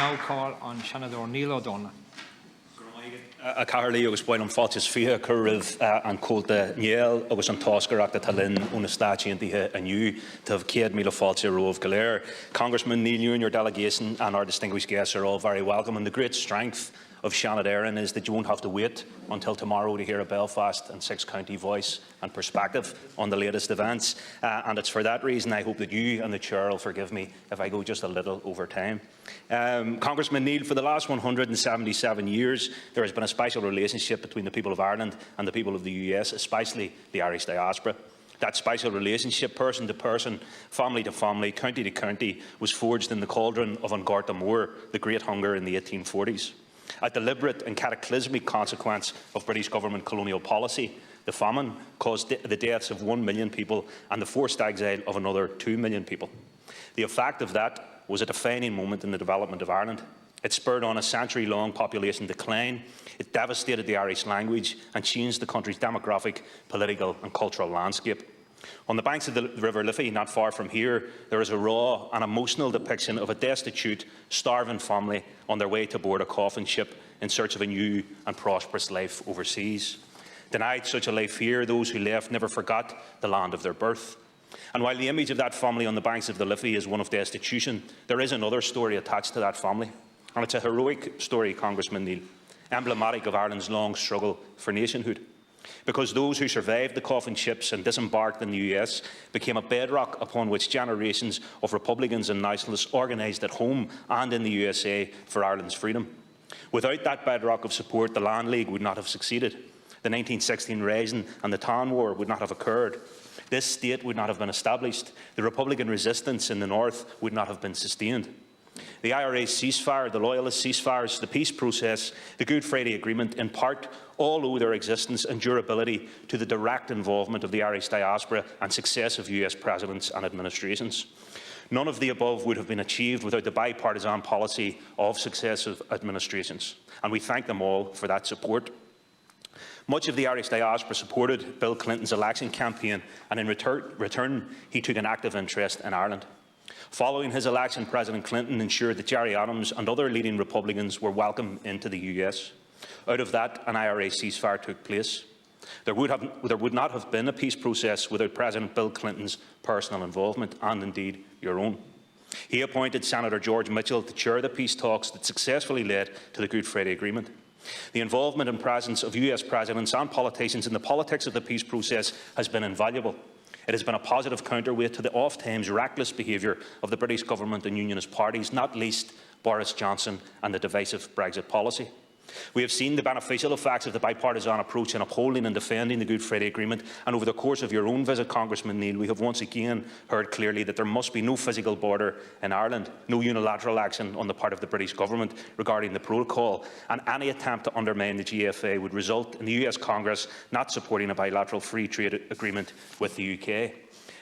now call on Seanad Niall Ó Donnghaile. A Carly agus buin fátis fia currih an cóta Neal agus an toscarach a talin una stáisiantithe aniu to have céad míle fáilte rove galéir. Congressman Neal, and your delegation and our distinguished guests are all very welcome, and the great strength of Seanad Éireann is that you won't have to wait until tomorrow to hear a Belfast and Six-County voice and perspective on the latest events. And it's for that reason I hope that you and the Chair will forgive me if I go just a little over time. Congressman Neal, for the last 177 years, there has been a special relationship between the people of Ireland and the people of the US, especially the Irish diaspora. That special relationship, person to person, family to family, county to county, was forged in the cauldron of An Garta Mór, the Great Hunger in the 1840s. A deliberate and cataclysmic consequence of British government colonial policy, the famine caused the deaths of 1 million people and the forced exile of another 2 million people. The effect of that was a defining moment in the development of Ireland. It spurred on a century-long population decline, it devastated the Irish language and changed the country's demographic, political and cultural landscape. On the banks of the River Liffey, not far from here, there is a raw and emotional depiction of a destitute, starving family on their way to board a coffin ship in search of a new and prosperous life overseas. Denied such a life here, those who left never forgot the land of their birth. And while the image of that family on the banks of the Liffey is one of destitution, there is another story attached to that family. And it's a heroic story, Congressman Neal, emblematic of Ireland's long struggle for nationhood. Because those who survived the coffin ships and disembarked in the US became a bedrock upon which generations of Republicans and nationalists organised at home and in the USA for Ireland's freedom. Without that bedrock of support, the Land League would not have succeeded. The 1916 Rising and the Tan War would not have occurred. This state would not have been established. The Republican resistance in the north would not have been sustained. The IRA's ceasefire, the Loyalist ceasefires, the peace process, the Good Friday Agreement, in part, all owe their existence and durability to the direct involvement of the Irish diaspora and successive US presidents and administrations. None of the above would have been achieved without the bipartisan policy of successive administrations, and we thank them all for that support. Much of the Irish diaspora supported Bill Clinton's election campaign, and in return he took an active interest in Ireland. Following his election, President Clinton ensured that Gerry Adams and other leading Republicans were welcome into the US. Out of that, an IRA ceasefire took place. There would not have been a peace process without President Bill Clinton's personal involvement, and indeed your own. He appointed Senator George Mitchell to chair the peace talks that successfully led to the Good Friday Agreement. The involvement and presence of US presidents and politicians in the politics of the peace process has been invaluable. It has been a positive counterweight to the oft-times reckless behaviour of the British government and unionist parties, not least Boris Johnson and the divisive Brexit policy. We have seen the beneficial effects of the bipartisan approach in upholding and defending the Good Friday Agreement, and over the course of your own visit, Congressman Neal, we have once again heard clearly that there must be no physical border in Ireland, no unilateral action on the part of the British government regarding the protocol, and any attempt to undermine the GFA would result in the US Congress not supporting a bilateral free trade agreement with the UK.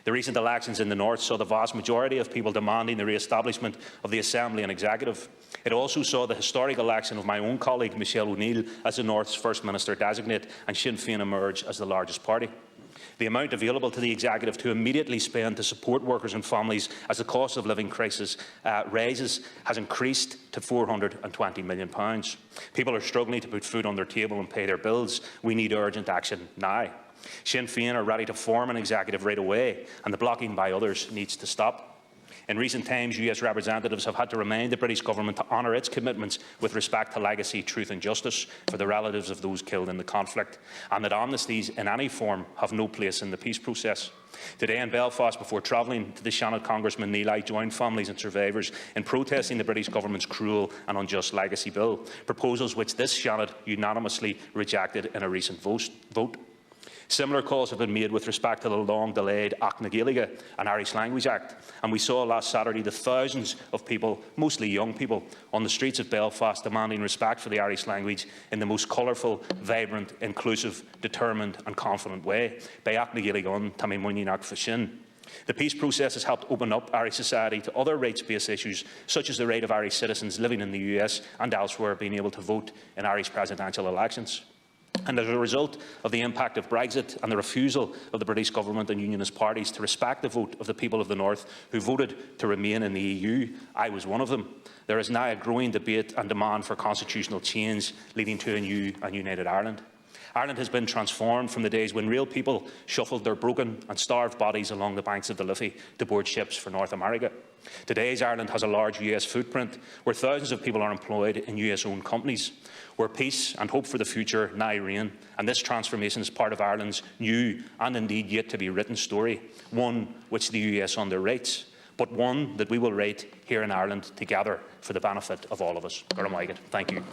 The recent elections in the North saw the vast majority of people demanding the re-establishment of the Assembly and Executive. It also saw the historic election of my own colleague Michelle O'Neill as the North's First Minister-designate and Sinn Féin emerge as the largest party. The amount available to the Executive to immediately spend to support workers and families as the cost of living crisis rises has increased to £420 million. People are struggling to put food on their table and pay their bills. We need urgent action now. Sinn Féin are ready to form an executive right away, and the blocking by others needs to stop. In recent times, US representatives have had to remind the British government to honour its commitments with respect to legacy, truth and justice for the relatives of those killed in the conflict, and that amnesties in any form have no place in the peace process. Today in Belfast, before travelling to the Seanad Congressman Neal, I joined families and survivors in protesting the British government's cruel and unjust legacy bill, proposals which this Seanad unanimously rejected in a recent vote. Similar calls have been made with respect to the long-delayed Act na Gaeilge, an Irish Language Act, and we saw last Saturday the thousands of people, mostly young people, on the streets of Belfast demanding respect for the Irish language in the most colourful, vibrant, inclusive, determined and confident way, by Act na Gaeilge Tamí Muinneach Fashin. The peace process has helped open up Irish society to other rights-based issues, such as the right of Irish citizens living in the US and elsewhere being able to vote in Irish presidential elections. And as a result of the impact of Brexit and the refusal of the British Government and Unionist parties to respect the vote of the people of the North who voted to remain in the EU, I was one of them, there is now a growing debate and demand for constitutional change leading to a new and united Ireland. Ireland has been transformed from the days when real people shuffled their broken and starved bodies along the banks of the Liffey to board ships for North America. Today's Ireland has a large US footprint, where thousands of people are employed in US-owned companies, where peace and hope for the future now reign, and this transformation is part of Ireland's new and indeed yet to be written story, one which the US underwrites, but one that we will write here in Ireland together for the benefit of all of us. Thank you.